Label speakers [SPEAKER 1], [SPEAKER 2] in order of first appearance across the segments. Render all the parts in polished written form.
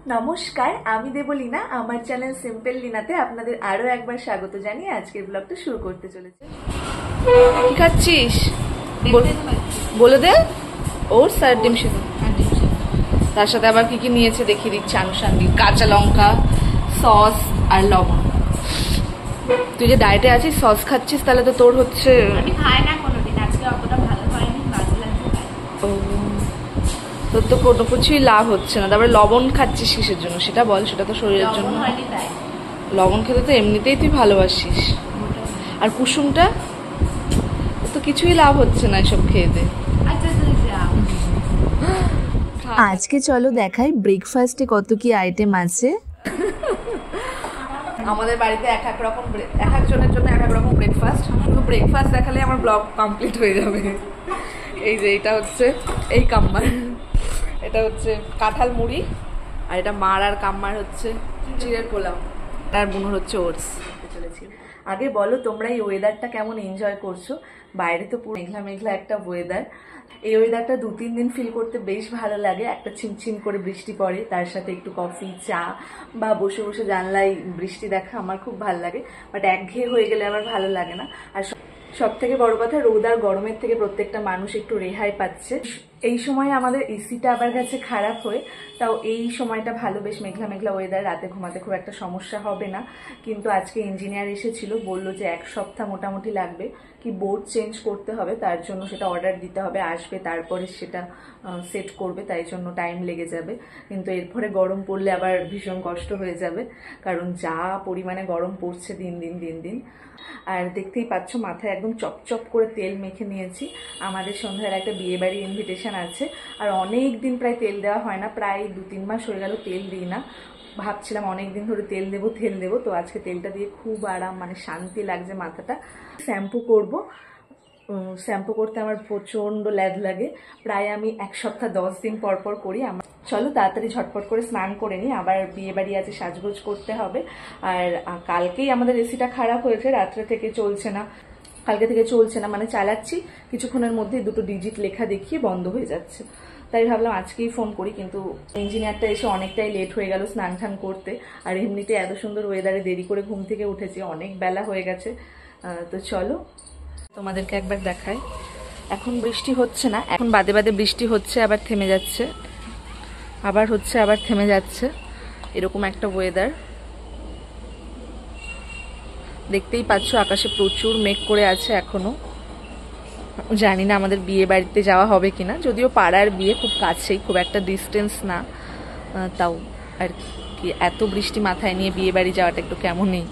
[SPEAKER 1] নমস্কার, আমি দেবলীনা। আমার চ্যানেল সিম্পল লিনাতে আপনাদের আরো একবার স্বাগত জানিয়ে আজকের ব্লগটা শুরু করতে চলেছে। কি খাচ্ছিস বলে দে। ওটস আর ডিম সিদ্ধ, তার সাথে আবার কি কি নিয়েছে দেখিয়ে দিচ্ছে আনুষঙ্গিক। কাঁচা লঙ্কা, সস আর লবণ। তুই যে ডায়েটে আছিস, সস খাচ্ছিস, তাহলে তো তোর হচ্ছে।
[SPEAKER 2] আমি খাই না কোনোদিন, আজকে অতটা ভালো হয়নি,
[SPEAKER 1] তোর তো কোনো কিছুই লাভ হচ্ছে না। তারপরে লবণ খাচ্ছিস কিসের জন্য সেটা বল, সেটা তো শরীরের জন্য। লবণ খেতে তো এমনিতেই তুই ভালোবাসিস। আর কুসুমটা তো কিছুই লাভ হচ্ছে না এসব খেয়ে দে।
[SPEAKER 3] আজকে চলো দেখাই ব্রেকফাস্টে কত কি আইটেম আছে।
[SPEAKER 1] আমাদের বাড়িতে এক এক একজনের জন্য এক এক রকম ব্রেকফাস্ট। শুধু ব্রেকফাস্ট দেখালে আমার ব্লগ কমপ্লিট হয়ে যাবে। এই যে এটা হচ্ছে এই কাম্মার, এটা হচ্ছে কাঁঠাল মুড়ি, আর এটা মার আর কাম্মার হচ্ছে চিড়ের পোলাও, আর বুনোর হচ্ছে ওটস। চলেছি। আগে বলো তোমরা এই ওয়েদারটা কেমন এনজয় করছো? বাইরে তো পুরো মেঘলা মেঘলা একটা ওয়েদার। এই ওয়েদারটা 2-3 দিন ফিল করতে বেশ ভালো লাগে। একটা ছিমছিম করে বৃষ্টি পড়ে, তার সাথে একটু কফি, চা বা বসে বসে জানলায় বৃষ্টি দেখা আমার খুব ভালো লাগে। বাট একঘেয়ে হয়ে গেলে আমার ভালো লাগে না। আর সব থেকে বড় কথা, রোদ আর গরমের থেকে প্রত্যেকটা মানুষ একটু রেহাই পাচ্ছে। এই সময় আমাদের এসিটা আবার গেছে খারাপ হয়ে, তাও এই সময়টা ভালো, বেশ মেঘলা মেঘলা ওয়েদার, রাতে ঘুমাতে খুব একটা সমস্যা হবে না। কিন্তু আজকে ইঞ্জিনিয়ার এসেছিল, বললো যে 1 সপ্তাহ মোটামুটি লাগবে, কি বোর্ড চেঞ্জ করতে হবে, তার জন্য সেটা অর্ডার দিতে হবে, আসবে তারপরে সেটা সেট করবে, তাই জন্য টাইম লেগে যাবে। কিন্তু এরপরে গরম পড়লে আবার ভীষণ কষ্ট হয়ে যাবে, কারণ যা পরিমাণে গরম পড়ছে দিন দিন দিন দিন। আর দেখতেই পাচ্ছ মাথায় একদম চপচপ করে তেল মেখে নিয়েছি। আমাদের সন্ধ্যার একটা বিয়ে বাড়ির ইনভিটেশন আছে, আর অনেক দিন প্রায় তেল দেওয়া হয় না, প্রায় 2-3 মাস হয়ে গেল তেল দিই না। ভাবছিলাম অনেকদিন ধরে তেল দেবো, তো আজকে তেলটা দিয়ে খুব আরাম, মানে শান্তি লাগছে মাথাটা। শ্যাম্পু করব, শ্যাম্পু করতে আমার প্রচণ্ড ল্যাদ লাগে, প্রায় আমি 1 সপ্তাহ 10 দিন পর পর করি। চলো তাড়াতাড়ি ঝটপট করে স্নান করে নিই, আবার বিয়ে বাড়ি আছে, সাজগোজ করতে হবে। আর কালকেই আমাদের এসিটা খারাপ হয়েছে, রাত্রে থেকে চলছে না, কালকে থেকে চলছে না, মানে চালাচ্ছি, কিছুক্ষণের মধ্যে 2 ডিজিট লেখা দেখিয়ে বন্ধ হয়ে যাচ্ছে। তাই ভাবলাম আজকেই ফোন করি, কিন্তু ইঞ্জিনিয়ারটা এসে অনেকটাই লেট হয়ে গেল স্নান টান করতে। আর এমনিতে এত সুন্দর ওয়েদারে দেরি করে ঘুম থেকে উঠেছি, অনেক বেলা হয়ে গেছে। তো চলো তোমাদেরকে একবার দেখাই। এখন বৃষ্টি হচ্ছে না, এখন বাদে বাদে বৃষ্টি হচ্ছে, আবার থেমে যাচ্ছে, আবার হচ্ছে, আবার থেমে যাচ্ছে, এরকম একটা ওয়েদার। দেখতেই পাচ্ছ আকাশে প্রচুর মেঘ করে আছে এখনো। জানি না আমাদের বিয়ে বাড়িতে যাওয়া হবে কিনা, যদিও পাড়ার বিয়ে, খুব কাছেই, খুব একটা ডিস্টেন্স না, তাও আর কি এত বৃষ্টি মাথায় নিয়ে বিয়ে বাড়ি যাওয়াটা একটু কেমনই।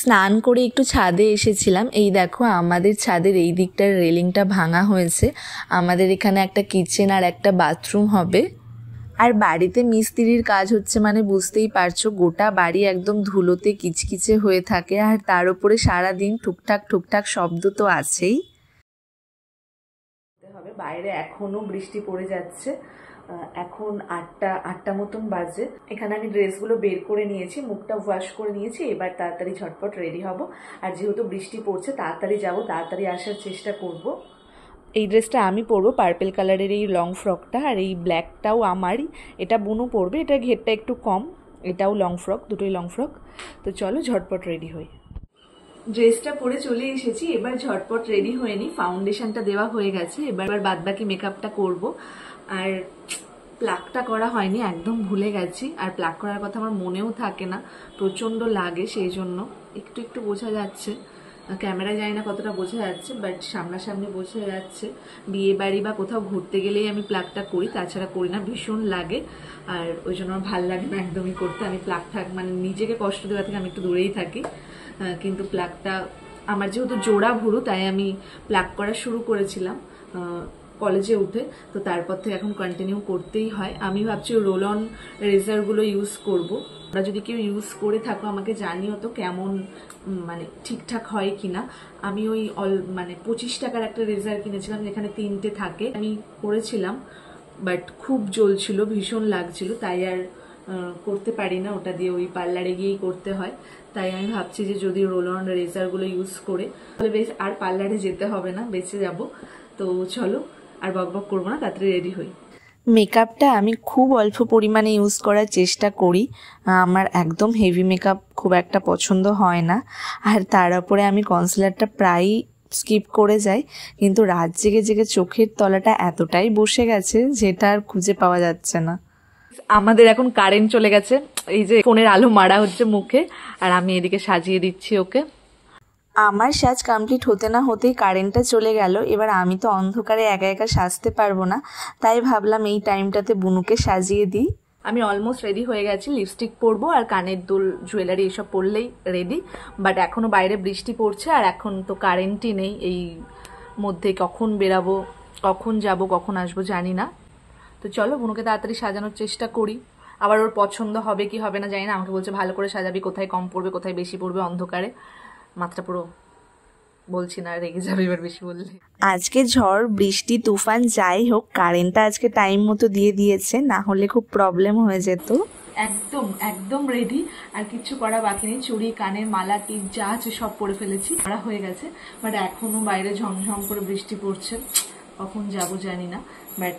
[SPEAKER 3] স্নান করে একটু ছাদে এসেছিলাম। এই দেখো আমাদের ছাদের এই দিকটার রেলিংটা ভাঙা হয়েছে। আমাদের এখানে একটা কিচেন আর একটা বাথরুম হবে। আর বাড়িতে মিস্ত্রির কাজ হচ্ছে মানে বুঝতেই পারছো, গোটা বাড়ি একদম ধুলোতে কিচকিচে হয়ে থাকে, আর তার উপরে সারাদিন টুকটাক টুকটাক শব্দ তো আছেই।
[SPEAKER 1] বাইরে এখনো বৃষ্টি পড়ে যাচ্ছে। এখন 8টা মতন বাজে। এখানে আমি ড্রেসগুলো বের করে নিয়েছি, মুখটা ওয়াশ করে নিয়েছি, এবার তাড়াতাড়ি ঝটপট রেডি হব। আর যেহেতু বৃষ্টি পড়ছে, তাড়াতাড়ি যাব, তাড়াতাড়ি আসার চেষ্টা করব। এই ড্রেসটা আমি পরবো, পার্পেল কালারের এই লং ফ্রকটা, আর এই ব্ল্যাকটাও আমারই, এটা বুনু পরবে, এটা ঘেরটা একটু কম, এটাও লং ফ্রক, দুটোই লং ফ্রক। তো চলো ঝটপট রেডি হই। ড্রেসটা পরে চলে এসেছি, এবার ঝটপট রেডি হয়ে নি। ফাউন্ডেশনটা দেওয়া হয়ে গেছে, এবার বাদবাকি মেকআপটা করব। আর প্লাকটা করা হয়নি, একদম ভুলে গেছি, আর প্লাক করার কথা আমার মনেও থাকে না, প্রচণ্ড লাগে, সেই জন্য একটু একটু বোঝা যাচ্ছে। ক্যামেরায় জানি না কতটা বোঝা যাচ্ছে, বাট সামনাসামনি বোঝা যাচ্ছে। বিয়ে বাড়ি বা কোথাও ঘুরতে গেলেই আমি প্লাকটা করি, তাছাড়া করি না, ভীষণ লাগে। আর ওই জন্য আমার ভালো লাগে না একদমই করতে। আমি প্লাক মানে নিজেকে কষ্ট দেওয়া থেকে আমি একটু দূরেই থাকি। কিন্তু প্লাকটা আমার যেহেতু জোড়া ভুরু, তাই আমি প্লাক করা শুরু করেছিলাম কলেজে উঠে, তো তারপর থেকে এখন কন্টিনিউ করতেই হয়। আমি ভাবছি রোল অন রেজারগুলো ইউজ করব। ওরা যদি কেউ ইউজ করে থাকো আমাকে জানিও তো কেমন, মানে ঠিকঠাক হয় কিনা। আমি ওই মানে 25 টাকার একটা রেজার কিনেছিলাম, যেখানে 3টে থাকে, আমি করেছিলাম, বাট খুব জ্বলছিল, ভীষণ লাগছিল, তাই আর করতে পারি না ওটা দিয়ে, ওই পার্লারে গিয়েই করতে হয়। তাই আমি ভাবছি যে যদি রোল অন রেজারগুলো ইউজ করে, তাহলে বেশ আর পার্লারে যেতে হবে না, বেঁচে যাব। তো চলো আর বকবক করবো না, তাড়াতাড়ি রেডি হই।
[SPEAKER 3] মেকআপটা আমি খুব অল্প পরিমাণে ইউজ করার চেষ্টা করি, আমার একদম হেভি মেকআপ খুব একটা পছন্দ হয় না। আর তার উপরে আমি কনসিলারটা প্রায়ই স্কিপ করে যাই, কিন্তু রাত জেগে জেগে চোখের তলাটা এতটাই বসে গেছে যেটা আর খুঁজে পাওয়া যাচ্ছে না।
[SPEAKER 1] আমাদের এখন কারেন্ট চলে গেছে, এই যে ফোনের আলো মারা হচ্ছে মুখে, আর আমি এদিকে সাজিয়ে দিচ্ছি ওকে।
[SPEAKER 3] আমার সাজ কমপ্লিট হতে না হতেই কারেন্টটা চলে গেল। এবার আমি তো অন্ধকারে একা একা সাজতে পারবো না, তাই ভাবলাম এই টাইমটাতে বুনুকে সাজিয়ে দিই।
[SPEAKER 1] আমি অলমোস্ট রেডি হয়ে গেছি, লিপস্টিক পরবো আর কানের দুল জুয়েলারি এসব পরলেই রেডি। বাট এখনও বাইরে বৃষ্টি পড়ছে আর এখন তো কারেন্টই নেই, এই মধ্যে কখন বেরাবো, কখন যাব, কখন আসবো জানি না। তো চলো বুনুকে তাড়াতাড়ি সাজানোর চেষ্টা করি। আবার ওর পছন্দ হবে কি হবে না জানি না, আমাকে বলছে ভালো করে সাজাবি, কোথায় কম পড়বে কোথায় বেশি পড়বে অন্ধকারে। মাত্রা পুরো বলছি না, রেগে যাবে এবার বেশি বললে।
[SPEAKER 3] আজকে ঝড় বৃষ্টি তুফান যাই হোক, কারেন্টটা আজকে টাইম মতো দিয়ে দিয়েছে, না হলে খুব প্রবলেম হয়ে যেত।
[SPEAKER 1] একদম একদম রেডি, আর কিচ্ছু করা বাকি নেই। চুড়ি কানের মালা টিপ যা আছে সব পরে ফেলেছি, করা হয়ে গেছে। বাট এখনো বাইরে ঝমঝম করে বৃষ্টি পড়ছে, কখন যাব জানি না। বাট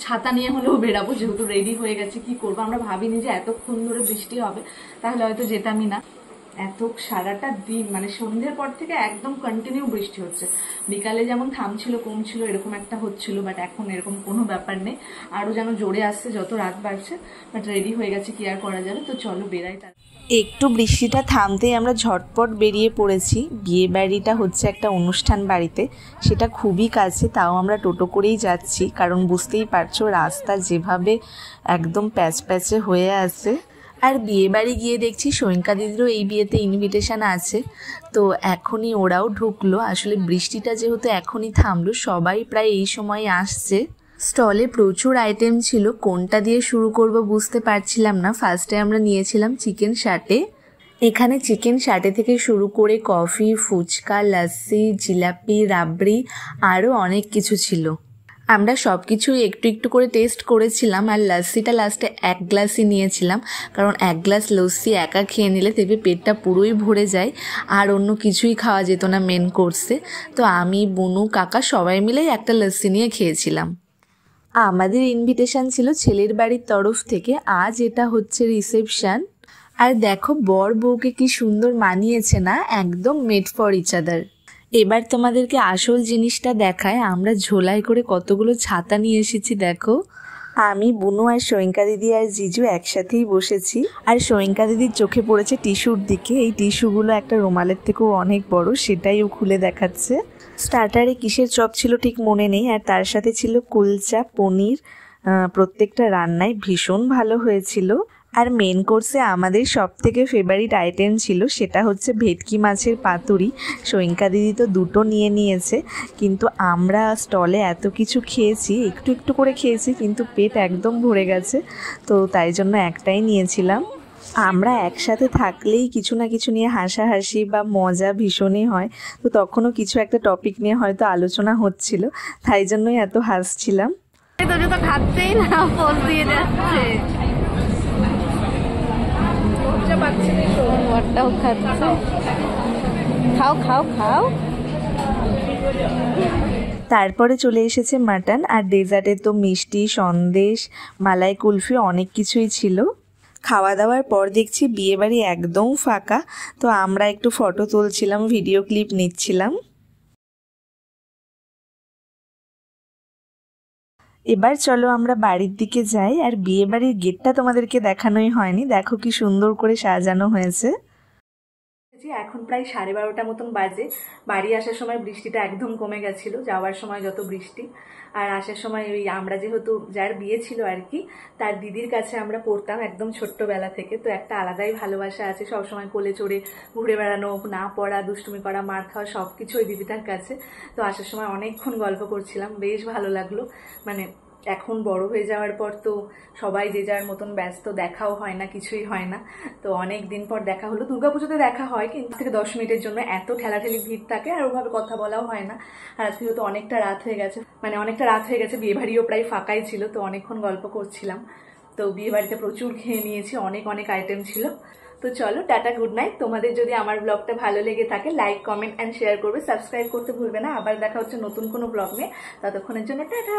[SPEAKER 1] ছাতা নিয়ে হলেও বেরাবো, যেহেতু রেডি হয়ে গেছে। কি করবো, আমরা ভাবিনি যে এতক্ষণ ধরে বৃষ্টি হবে, তাহলে হয়তো যেতামই না। এত সারাটা দিন মানে সন্ধ্যের পর থেকে একদম কন্টিনিউ বৃষ্টি হচ্ছে। বিকালে যেমন থামছিল কমছিল এরকম একটা হচ্ছিল, বাট এখন এরকম কোনো ব্যাপার নেই, আরো যেন জোরে আসছে যত রাত বাড়ছে। বাট রেডি হয়ে গেছে, কি আর করা যাবে। তো চলো বেরাই। তার
[SPEAKER 3] একটু বৃষ্টিটা থামতেই আমরা ঝটপট বেরিয়ে পড়েছি। বিয়ে বাড়িটা হচ্ছে একটা অনুষ্ঠান বাড়িতে, সেটা খুবই কাছে, তাও আমরা টোটো করেই যাচ্ছি, কারণ বুঝতেই পারছো রাস্তা যেভাবে একদম প্যাচ প্যাচে হয়ে আছে। আর বিয়ে বাড়ি গিয়ে দেখছি সৈঙ্কা দিদিরও এই বিয়েতে ইনভিটেশন আছে, তো এখনই ওরাও ঢুকলো। আসলে বৃষ্টিটা যেহেতু এখনই থামলো, সবাই প্রায় এই সময় আসছে। স্টলে প্রচুর আইটেম ছিল, কোনটা দিয়ে শুরু করব বুঝতে পারছিলাম না। ফার্স্টে আমরা নিয়েছিলাম চিকেন সাটে। এখানে চিকেন সাটে থেকে শুরু করে কফি, ফুচকা, লস্যি, জিলাপি, রাবড়ি আরও অনেক কিছু ছিল। আমরা সব কিছুই একটু একটু করে টেস্ট করেছিলাম, আর লস্যিটা লাস্টে 1 গ্লাসই নিয়েছিলাম, কারণ 1 গ্লাস লস্যি একা খেয়ে নিলে দেখবে পেটটা পুরোই ভরে যায়, আর অন্য কিছুই খাওয়া যেত না মেন কোর্সে। তো আমি, বুনু, কাকা সবাই মিলেই একটা লস্যি নিয়ে খেয়েছিলাম। আমাদের ইনভিটেশন ছিল ছেলের বাড়ির তরফ থেকে, আজ এটা হচ্ছে রিসেপশন। আর দেখো বর বউকে কি সুন্দর মানিয়েছে না, একদম মেড ফর ইচ আদার। এবার তোমাদেরকে আসল জিনিসটা দেখায়, আমরা ঝোলাই করে কতগুলো ছাতা নিয়ে এসেছি দেখো। আমি, বুনু আর সৈঙ্কা দিদি আর জিজু একসাথেই বসেছি, আর সৈঙ্কা দিদির চোখে পড়েছে টিস্যুর দিকে। এই টিস্যুগুলো একটা রুমালের থেকেও অনেক বড়, সেটাই ও খুলে দেখাচ্ছে। স্টার্টারে কিসের চপ ছিল ঠিক মনে নেই, আর তার সাথে ছিল কুলচা, পনির। প্রত্যেকটা রান্নায় ভীষণ ভালো হয়েছিল। আর মেন কোর্সে আমাদের সব থেকে ফেভারিট আইটেম ছিল, সেটা হচ্ছে ভেটকি মাছের পাতুরি। সৈঙ্কা দিদি তো 2টো নিয়ে নিয়েছে, কিন্তু আমরা স্টলে এত কিছু খেয়েছি, একটু একটু করে খেয়েছি, কিন্তু পেট একদম ভরে গেছে, তো তাই জন্য একটাই নিয়েছিলাম। আমরা একসাথে থাকলেই কিছু না কিছু নিয়ে হাসাহাসি বা মজা ভীষণই হয়, তো তখনও কিছু একটা টপিক নিয়ে হয়তো আলোচনা হচ্ছিল, তাই জন্যই এত হাসছিলাম।
[SPEAKER 2] তো খাচ্ছেই না, পোজ দিয়ে যাচ্ছে। বড়টাও খাচ্ছে, খাও খাও খাও।
[SPEAKER 3] তারপরে চলে এসেছে মাটন, আর ডেজার্টে তো মিষ্টি, সন্দেশ, মালাই কুলফি অনেক কিছুই ছিল। খাওয়া দাওয়ার পর দেখছি বিয়েবাড়ি একদম ফাঁকা, তো আমরা একটু ফটো তুলছিলাম, ভিডিও ক্লিপ নিচ্ছিলাম। এবার চলো আমরা বাড়ির দিকে যাই। আর বিয়ে বাড়ির গেটটা তোমাদেরকে দেখানোই হয়নি, দেখো কি সুন্দর করে সাজানো হয়েছে।
[SPEAKER 1] এখন প্রায় 12:30 মতন বাজে। বাড়ি আসার সময় বৃষ্টিটা একদম কমে গেছিল, যাওয়ার সময় যত বৃষ্টি। আর আসার সময় ওই আমরা যেহেতু যার বিয়ে ছিল আর কি, তার দিদির কাছে আমরা পড়তাম একদম ছোট্টবেলা থেকে, তো একটা আলাদাই ভালোবাসা আছে। সবসময় কোলে চড়ে ঘুরে বেড়ানো, না পড়া, দুষ্টুমি করা, মার খাওয়া, সব কিছু ওই দিদিটার কাছে। তো আসার সময় অনেকক্ষণ গল্প করছিলাম, বেশ ভালো লাগলো। মানে এখন বড় হয়ে যাওয়ার পর তো সবাই যে যার মতন ব্যস্ত, দেখাও হয় না, কিছুই হয় না। তো অনেক দিন পর দেখা হলো। দুর্গাপুজোতে দেখা হয়, কিন্তু থেকে 10 মিনিটের জন্য এত ঠেলাঠেলি ভিড় থাকে, আর ওভাবে কথা বলাও হয় না। আর আজকে তো অনেকটা রাত হয়ে গেছে, বিয়ে বাড়িও প্রায় ফাঁকাই ছিল, তো অনেকক্ষণ গল্প করছিলাম। তো বিয়ে বাড়িতে প্রচুর খেয়ে নিয়েছি, অনেক অনেক আইটেম ছিল। তো চলো টাটা, গুড নাইট। তোমাদের যদি আমার ব্লগটা ভালো লেগে থাকে লাইক, কমেন্ট অ্যান্ড শেয়ার করবে, সাবস্ক্রাইব করতে ভুলবে না। আবার দেখা হচ্ছে নতুন কোনো ব্লগ নিয়ে, ততক্ষণের জন্য টাটা।